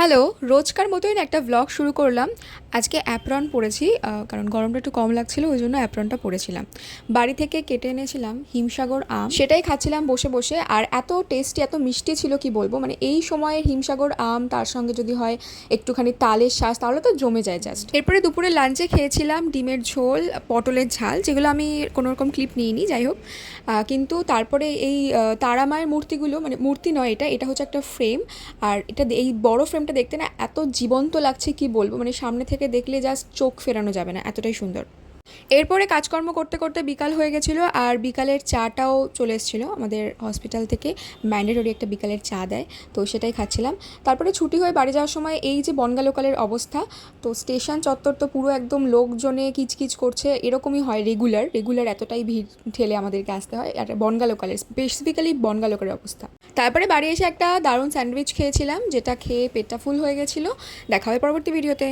Hello, রোজকার মতোই না একটা ব্লগ শুরু করলাম। আজকে অ্যাপ্রন পরেছি, কারণ গরমটা একটু কম লাগছিল, ওই জন্য অ্যাপ্রনটা পরেছিলাম। বাড়ি থেকে কেটে এনেছিলাম হিমসাগর আম, সেটাই খাচ্ছিলাম বসে বসে। আর এত টেস্টি, এত মিষ্টি ছিল কি বলবো। মানে এই সময়ের হিমসাগর আম, তার সঙ্গে যদি হয় একটুখানি তালের শাঁস, তাহলে তো জমে যায় জাস্ট। এরপরে দুপুরে লাঞ্চে খেয়েছিলাম ডিমের ঝোল, পটলের ঝাল, যেগুলো আমি কোনো রকম ক্লিপ নিইনি, যাই হোক। কিন্তু তারপরে এই তারা মায়ের মূর্তিগুলো, মানে মূর্তি নয়, এটা এটা হচ্ছে একটা ফ্রেম। আর এটা এই বড় ফ্রেমটা দেখতে না এত জীবন্ত লাগছে কি বলবো, মানে সামনে থেকে দেখলে জাস্ট চোখ ফেরানো যাবে না, এতটাই সুন্দর। এরপরে কাজকর্ম করতে করতে বিকাল হয়ে গেছিলো, আর বিকালের চাটাও চলে এসেছিলো আমাদের হসপিটাল থেকে। ম্যান্ডেটরি একটা বিকালের চা দেয়, তো সেটাই খাচ্ছিলাম। তারপরে ছুটি হয়ে বাড়ি যাওয়ার সময় এই যে বনগা লোকালের অবস্থা, তো স্টেশন চত্বর তো পুরো একদম লোকজনে কিচকিচ করছে, এরকমই হয় রেগুলার রেগুলার, এতটাই ভিড় ঠেলে আমাদেরকে আসতে হয়। আর বনগা লোকালের, স্পেসিফিক্যালি বনগা লোকালের অবস্থা। তারপরে বাড়ি এসে একটা দারুণ স্যান্ডউইচ খেয়েছিলাম, যেটা খেয়ে পেটটা ফুল হয়ে গেছিলো। দেখা হয় পরবর্তী ভিডিওতে।